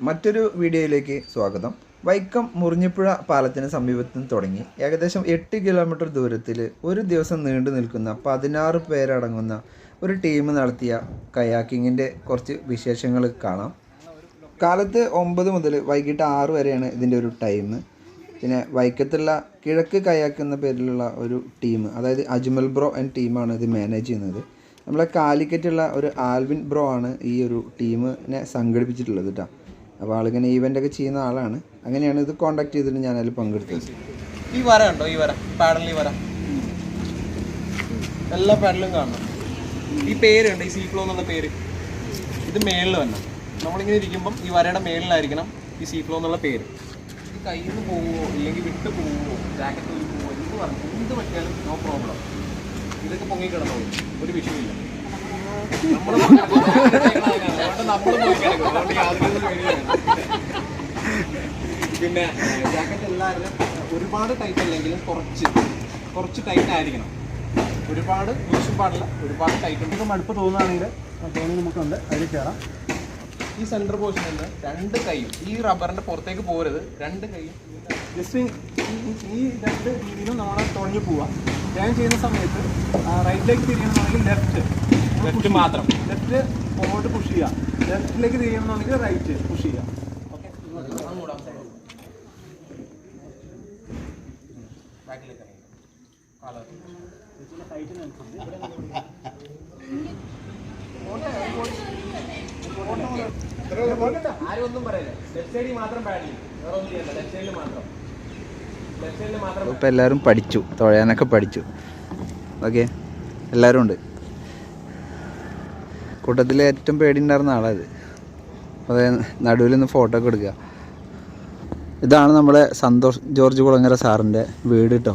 മറ്റൊരു വീഡിയോയിലേക്ക് സ്വാഗതം. വൈക്കം മുറിഞ്ഞിപ്പുഴ പാലത്തിന് സമീപത്ത് നിന്ന് തുടങ്ങി ഏകദേശം 8 കിലോമീറ്റർ ദൂരത്തിൽ ഒരു ദിവസം നീണ്ടു നിൽക്കുന്ന 16 പേരടങ്ങുന്ന ഒരു ടീം നടത്തിയ കയാക്കിങ്ങിൻ്റെ കുറച്ച് വിശേഷങ്ങൾ കാണാം. കാലത്ത് 9 മുതൽ വൈകിട്ട് 6 വരെയാണ് ഇതിൻ്റെ ഒരു ടൈം. പിന്നെ വൈക്കത്തുള്ള കിഴക്ക് കയാക്ക് എന്ന പേരിലുള്ള ഒരു ടീം, അതായത് അജ്മൽ ബ്രോ എന്ന ടീമാണ് ഇത് മാനേജ് ചെയ്യുന്നത്. നമ്മളെ കാലിക്കറ്റുള്ള ഒരു ആൽവിൻ ബ്രോ ആണ് ഈ ഒരു ടീമിനെ സംഘടിപ്പിച്ചിട്ടുള്ളത് കേട്ടോ. അപ്പോൾ ആളിങ്ങനെ ഈവൻ്റൊക്കെ ചെയ്യുന്ന ആളാണ്. അങ്ങനെയാണ് ഇത് കോൺടാക്ട് ചെയ്തിട്ട് ഞാൻ അതിൽ പങ്കെടുത്തത്. ഈ വര ഉണ്ടോ? ഈ വര പാഡലിൽ വര എല്ലാ പാഡലും കാണണം. ഈ പേരുണ്ട്, ഈ സീഫ്ലോ എന്നുള്ള പേര്. ഇത് മേളിൽ വരണം. നമ്മളിങ്ങനെ ഇരിക്കുമ്പം ഈ വരയുടെ മേളിലായിരിക്കണം ഈ സീഫ്ലോ എന്നുള്ള പേര്. ഈ കയ്യിൽ നിന്ന് പോവുമോ ഇല്ലെങ്കിൽ വിട്ട് പോവുമോ ജാക്കറ്റ് ഊരി പോവുമോ എന്ത് പറഞ്ഞു എന്ത് പറ്റിയാലും നോ പ്രോബ്ലം. ഇതൊക്കെ പൊങ്ങിക്കിടന്നോളൂ, ഒരു വിഷയമില്ല. നമ്മൾ പോയി കിടക്കും, അതുകൊണ്ട് യാതൊരു പേടിയാണ്. പിന്നെ ജാക്കറ്റ് എല്ലാവരും ഒരുപാട് ടൈറ്റ് അല്ലെങ്കിലും കുറച്ച് ടൈറ്റ് ആയിരിക്കണം. ഒരുപാട് ലൂസും പാടില്ല, ഒരുപാട് ടൈറ്റ് ഉണ്ട്. മടുപ്പ് തോന്നുകയാണെങ്കിൽ നമുക്കുണ്ട് അതിൽ കയറാം. ഈ സെൻറ്റർ പോർഷനിൽ നിന്ന് 2 കൈയും ഈ റബ്ബറിൻ്റെ പുറത്തേക്ക് പോരുത്. 2 കൈയും ജസ്റ്റ് ഈ 2 രീതിയിലും നമ്മൾ തുഴഞ്ഞു പോവാം. ഞാൻ ചെയ്യുന്ന സമയത്ത് റൈറ്റിലേക്ക് തിരിയണമെന്നുണ്ടെങ്കിൽ ലെഫ്റ്റ് മാത്രം, ലെഫ്റ്റ് ഫോർവേഡ് പുഷ് ചെയ്യുക. ലെഫ്റ്റിലേക്ക് തിരിയണമെന്നുണ്ടെങ്കിൽ റൈറ്റ് പുഷ് ചെയ്യുക. ഓക്കെ, ബാക്കിലേക്ക് ആരും ഒന്നും പറയില്ല. ലെഫ്റ്റ് സൈഡിൽ മാത്രം പാഡില്ല, വേറെ ഒന്നും ചെയ്യണ്ട. ലെഫ്റ്റ് സൈഡിൽ മാത്രം. ഇപ്പോൾ എല്ലാവരും പഠിച്ചു, തുഴയാനൊക്കെ പഠിച്ചു. ഓക്കെ, എല്ലാവരും ഉണ്ട്. കൂട്ടത്തിൽ ഏറ്റവും പേടിയുണ്ടായിരുന്ന ആളത്. അപ്പോൾ നടുവിൽ നിന്ന് ഫോട്ടോ ഒക്കെ എടുക്കുക. ഇതാണ് നമ്മുടെ സന്തോഷ് ജോർജ് കുളങ്ങര സാറിൻ്റെ വീട് കേട്ടോ.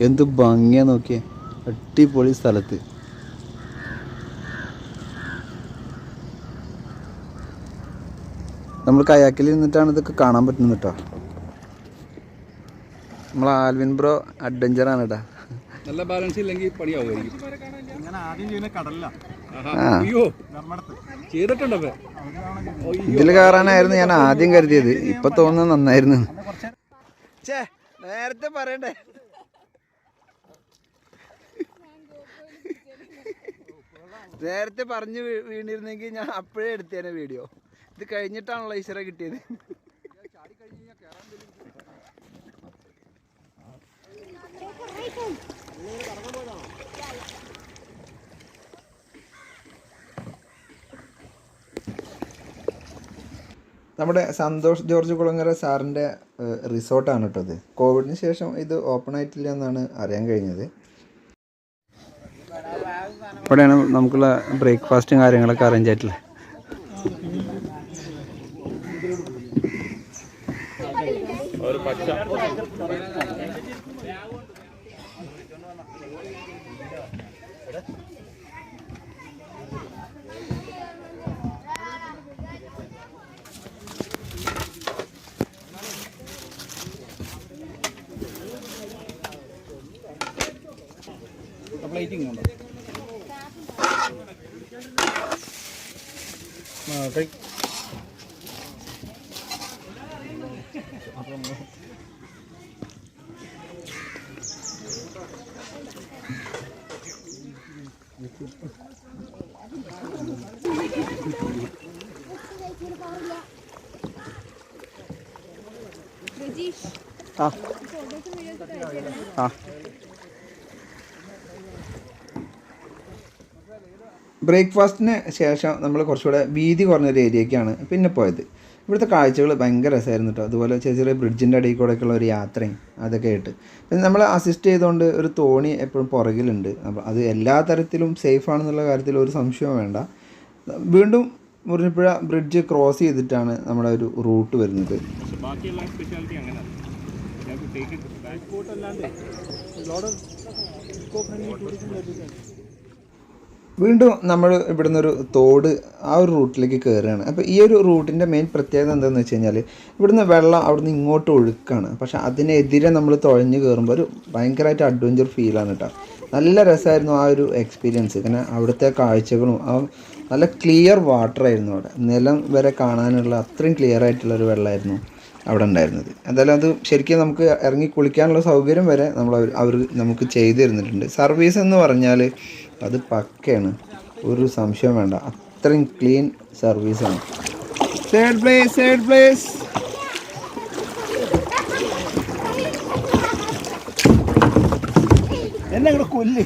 എന്ത് ഭംഗിയാ നോക്കിയേ, അടിപൊളി സ്ഥലത്ത്. നമ്മൾ കയാക്കിൽ നിന്നിട്ടാണ് ഇതൊക്കെ കാണാൻ പറ്റുന്നത് കേട്ടോ. നമ്മൾ ആൽവിൻ ബ്രോ അഡ്വഞ്ചറാണ് കേട്ടോ. നല്ല ബാലൻസ് ഇല്ലെങ്കിൽ പണിയാവുമായിരിക്കും. ഇതിൽ കയറാനായിരുന്നു ഞാൻ ആദ്യം കരുതിയത്. ഇപ്പൊ തോന്നുന്നത് നന്നായിരുന്നു. നേരത്തെ പറയണ്ടേ. നേരത്തെ പറഞ്ഞു വീണിരുന്നെങ്കിൽ ഞാൻ അപ്പോഴേ എടുത്തേനെ വീഡിയോ. ഇത് കഴിഞ്ഞിട്ടാണല്ലോ ഈശ്വര കിട്ടിയത്. നമ്മുടെ സന്തോഷ് ജോർജ് കുളങ്ങര സാറിൻ്റെ റിസോർട്ടാണ് കേട്ടോ ഇത്. കോവിഡിന് ശേഷം ഇത് ഓപ്പൺ ആയിട്ടില്ല എന്നാണ് അറിയാൻ കഴിഞ്ഞത്. ഇവിടെയാണ് നമുക്കുള്ള ബ്രേക്ക്ഫാസ്റ്റും കാര്യങ്ങളൊക്കെ അറേഞ്ച് ആയിട്ടുള്ളത്. പ്ലേറ്റിംഗ് ഉണ്ടോ? ബ്രേക്ക്ഫാസ്റ്റിന് ശേഷം നമ്മൾ കുറച്ചുകൂടെ വീതി കുറഞ്ഞൊരു ഏരിയയ്ക്കാണ് പിന്നെ പോയത്. ഇവിടുത്തെ കാഴ്ചകൾ ഭയങ്കര രസമായിരുന്നു കേട്ടോ. അതുപോലെ ചെറിയ ചെറിയ ബ്രിഡ്ജിൻ്റെ അടിയിൽ കൂടെയൊക്കെയുള്ള ഒരു യാത്രയും അതൊക്കെ ആയിട്ട്. പിന്നെ നമ്മൾ അസിസ്റ്റ് ചെയ്തുകൊണ്ട് ഒരു തോണി എപ്പോഴും പുറകിലുണ്ട്. അപ്പോൾ അത് എല്ലാ തരത്തിലും സേഫാണെന്നുള്ള കാര്യത്തിൽ ഒരു സംശയവും വേണ്ട. വീണ്ടും മുറിഞ്ഞിപ്പുഴ ബ്രിഡ്ജ് ക്രോസ് ചെയ്തിട്ടാണ് നമ്മുടെ ഒരു റൂട്ട് വരുന്നത്. വീണ്ടും നമ്മൾ ഇവിടുന്ന് ഒരു തോട് ആ ഒരു റൂട്ടിലേക്ക് കയറുകയാണ്. അപ്പോൾ ഈ ഒരു റൂട്ടിൻ്റെ മെയിൻ പ്രത്യേകത എന്താണെന്ന് വെച്ച് കഴിഞ്ഞാൽ ഇവിടുന്ന് വെള്ളം അവിടുന്ന് ഇങ്ങോട്ട് ഒഴുക്കാണ്. പക്ഷെ അതിനെതിരെ നമ്മൾ തുഴഞ്ഞ് കയറുമ്പോൾ ഒരു ഭയങ്കരമായിട്ട് അഡ്വഞ്ചർ ഫീലാണ് കേട്ടോ. നല്ല രസമായിരുന്നു ആ ഒരു എക്സ്പീരിയൻസ്. കാരണം അവിടുത്തെ കാഴ്ചകളും ആ നല്ല ക്ലിയർ വാട്ടർ ആയിരുന്നു അവിടെ, നിലം വരെ കാണാനുള്ള അത്രയും ക്ലിയർ ആയിട്ടുള്ളൊരു വെള്ളമായിരുന്നു അവിടെ ഉണ്ടായിരുന്നത്. എന്തായാലും അത് ശരിക്കും നമുക്ക് ഇറങ്ങി കുളിക്കാനുള്ള സൗകര്യം വരെ അവർ നമുക്ക് ചെയ്തു തരുന്നിട്ടുണ്ട്. സർവീസ് എന്ന് പറഞ്ഞാൽ അത് പക്കയാണ്, ഒരു സംശയം വേണ്ട, അത്രയും ക്ലീൻ സർവീസാണ്. Side place. എന്നെ ഇവിടെ കൊല്ല്.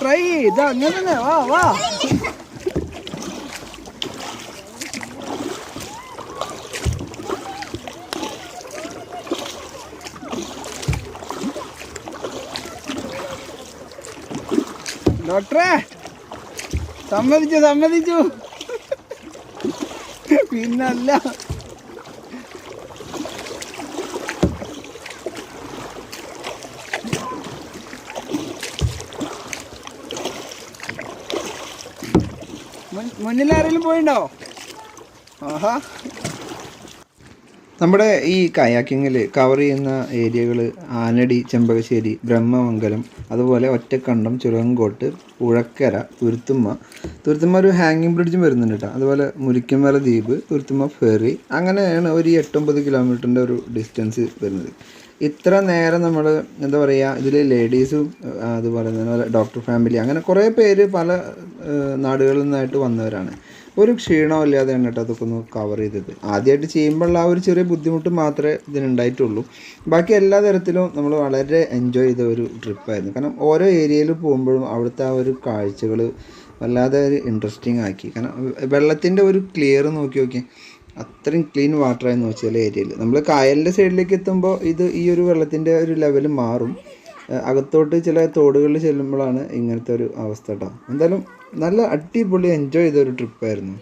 ട്രൈ ഇതാ അങ്ങനെ തന്നെ. വാ ഡോക്ടറെ സമ്മതിച്ചു പിന്നല്ല. മുന്നിൽ ആരെങ്കിലും പോയിണ്ടോ? ആഹാ. നമ്മുടെ ഈ കയാക്കിങ്ങിൽ കവർ ചെയ്യുന്ന ഏരിയകൾ ആനടി, ചെമ്പകശ്ശേരി, ബ്രഹ്മമംഗലം, അതുപോലെ ഒറ്റക്കണ്ടം, ചുരങ്കോട്ട്, പുഴക്കര, തുരുത്തുമ്മ ഒരു ഹാങ്ങിങ് ബ്രിഡ്ജും വരുന്നുണ്ട് കേട്ടോ. അതുപോലെ മുരിക്കമല ദ്വീപ്, തുരുത്തുമ്മ ഫെറി, അങ്ങനെയാണ് ഒരു 8-9 കിലോമീറ്ററിൻ്റെ ഒരു ഡിസ്റ്റൻസ് വരുന്നത്. ഇത്ര നേരം നമ്മൾ എന്താ പറയുക, ഇതിൽ ലേഡീസും അതുപോലെ തന്നെ ഡോക്ടർ ഫാമിലി, അങ്ങനെ കുറേ പേര് പല നാടുകളിൽ നിന്നായിട്ട് വന്നവരാണ്. ഒരു ക്ഷീണവും ഇല്ലാതെയാണ് കേട്ടോ അതൊക്കെ ഒന്ന് കവർ ചെയ്തത്. ആദ്യമായിട്ട് ചെയ്യുമ്പോഴുള്ള ആ ഒരു ചെറിയ ബുദ്ധിമുട്ട് മാത്രമേ ഇതിനുണ്ടായിട്ടുള്ളൂ. ബാക്കി എല്ലാ തരത്തിലും നമ്മൾ വളരെ എൻജോയ് ചെയ്ത ഒരു ട്രിപ്പായിരുന്നു. കാരണം ഓരോ ഏരിയയിൽ പോകുമ്പോഴും അവിടുത്തെ ആ ഒരു കാഴ്ചകൾ വല്ലാതെ ഒരു ഇൻട്രസ്റ്റിംഗ് ആക്കി. കാരണം വെള്ളത്തിൻ്റെ ഒരു ക്ലിയർ നോക്കി അത്രയും ക്ലീൻ വാട്ടറായിരുന്നു ചില ഏരിയയിൽ. നമ്മൾ കായലിൻ്റെ സൈഡിലേക്ക് എത്തുമ്പോൾ ഈ ഒരു വെള്ളത്തിൻ്റെ ഒരു ലെവൽ മാറും. അകത്തോട്ട് ചില തോടുകളിൽ ചെല്ലുമ്പോഴാണ് ഇങ്ങനത്തെ ഒരു അവസ്ഥ കേട്ടോ. എന്തായാലും നല്ല അടിപൊളി എൻജോയ് ചെയ്ത ഒരു ട്രിപ്പായിരുന്നു.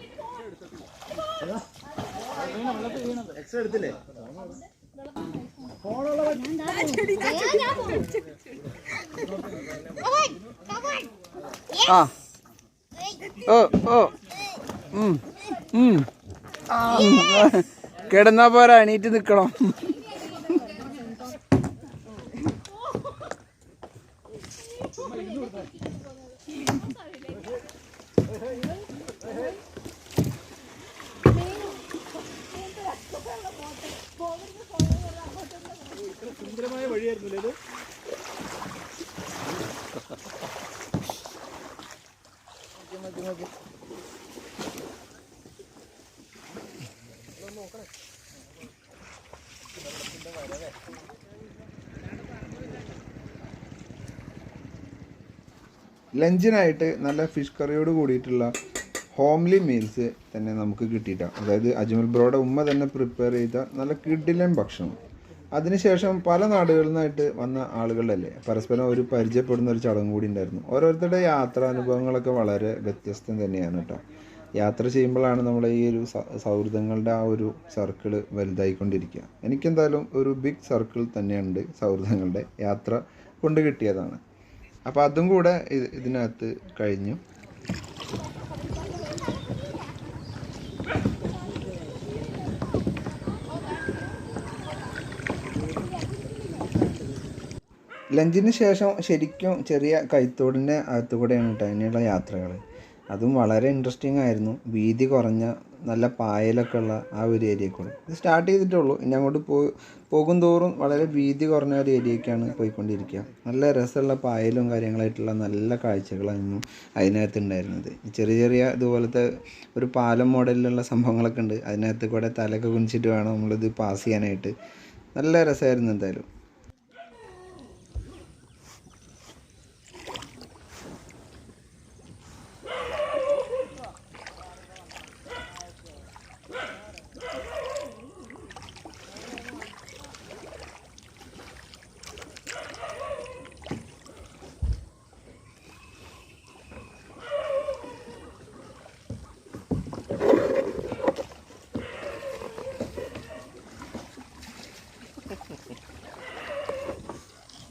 കിടന്നാ പോരാ, എണീറ്റ് നിക്കണം. സുന്ദരമായ വഴിയായിരുന്നില്ലേ ഇത്? ലഞ്ചിനായിട്ട് നല്ല ഫിഷ് കറിയോട് കൂടിയിട്ടുള്ള ഹോംലി മീൽസ് തന്നെ നമുക്ക് കിട്ടിയിട്ടാണ്. അതായത് അജ്മൽ ബ്രോയുടെ ഉമ്മ തന്നെ പ്രിപ്പയർ ചെയ്ത നല്ല കിടിലൻ ഭക്ഷണം. അതിനുശേഷം പല നാടുകളിൽ നിന്നായിട്ട് വന്ന ആളുകളല്ലേ, പരസ്പരം ഒരു പരിചയപ്പെടുന്ന ഒരു ചടങ്ങ് കൂടി ഉണ്ടായിരുന്നു. ഓരോരുത്തരുടെ യാത്രാനുഭവങ്ങളൊക്കെ വളരെ വ്യത്യസ്തം തന്നെയാണ് കേട്ടോ. യാത്ര ചെയ്യുമ്പോഴാണ് നമ്മളെ ഈ ഒരു സൗഹൃദങ്ങളുടെ ആ ഒരു സർക്കിള് വലുതായിക്കൊണ്ടിരിക്കുക. എനിക്കെന്തായാലും ഒരു ബിഗ് സർക്കിൾ തന്നെയുണ്ട് സൗഹൃദങ്ങളുടെ, യാത്ര കൊണ്ട് കിട്ടിയതാണ്. അപ്പോൾ അതും കൂടെ ഇതിനകത്ത് കഴിഞ്ഞു. ലഞ്ചിന് ശേഷം ശരിക്കും ചെറിയ കൈത്തോടിൻ്റെ അകത്തുകൂടെയാണ് കേട്ടോ ഇനിയുള്ള യാത്രകൾ. അതും വളരെ ഇൻട്രസ്റ്റിംഗ് ആയിരുന്നു. വീതി കുറഞ്ഞ നല്ല പായലൊക്കെ ഉള്ള ആ ഒരു ഏരിയ കൂടെ ഇത് സ്റ്റാർട്ട് ചെയ്തിട്ടുള്ളൂ. ഇനി അങ്ങോട്ട് പോകും തോറും വളരെ വീതി കുറഞ്ഞ ഒരു ഏരിയയ്ക്കാണ് പോയിക്കൊണ്ടിരിക്കുക. നല്ല രസമുള്ള പായലും കാര്യങ്ങളായിട്ടുള്ള നല്ല കാഴ്ചകളായിരുന്നു അതിനകത്ത് ഉണ്ടായിരുന്നത്. ചെറിയ ചെറിയ ഇതുപോലത്തെ ഒരു പാലം മോഡലിലുള്ള സംഭവങ്ങളൊക്കെ ഉണ്ട്. അതിനകത്ത് കൂടെ തലയൊക്കെ കുനിച്ചിട്ട് വേണം നമ്മളിത് പാസ് ചെയ്യാനായിട്ട്. നല്ല രസമായിരുന്നു എന്തായാലും.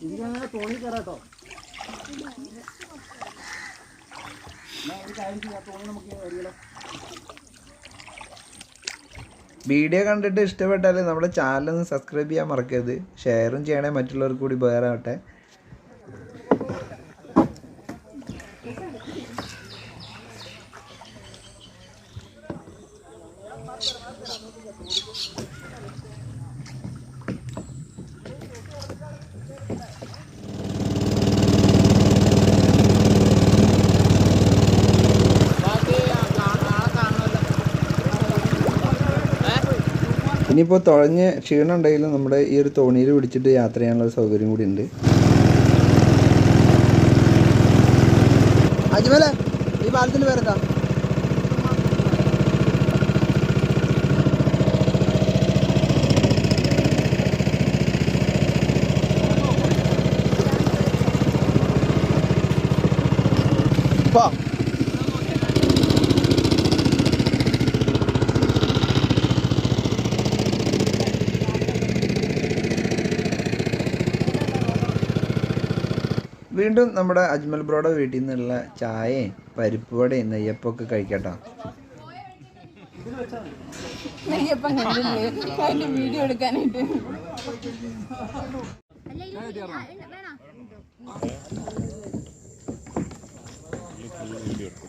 ഇതിങ്ങനെ തോണി കയറാട്ടോ. ഒരു കാര്യം ചെയ്യാം, തോണി നമുക്ക് വരികയില്ല. വീഡിയോ കണ്ടിട്ട് ഇഷ്ടപ്പെട്ടാൽ നമ്മുടെ ചാനലൊന്ന് സബ്സ്ക്രൈബ് ചെയ്യാൻ മറക്കരുത്. ഷെയറും ചെയ്യണേ, മറ്റുള്ളവർക്ക് കൂടി ഉപകാരമാവട്ടെ. ഇനിയിപ്പോൾ തുഴഞ്ഞ് ക്ഷീണം ഉണ്ടെങ്കിലും നമ്മുടെ ഈ ഒരു തോണിയിൽ പിടിച്ചിട്ട് യാത്ര ചെയ്യാനുള്ള സൗകര്യം കൂടി ഉണ്ട്. അജ്മല, ഈ പാലത്തിൻ്റെ പേരെന്താ? വീണ്ടും നമ്മുടെ അജ്മൽ ബ്രോയുടെ വീട്ടിൽ നിന്നുള്ള ചായയും പരിപ്പ് വടയും നെയ്യപ്പൊക്കെ കഴിക്കട്ടോ. നെയ്യപ്പം കണ്ടില്ലേ വീഡിയോ എടുക്കാനായിട്ട്. വീഡിയോ എടുക്കും.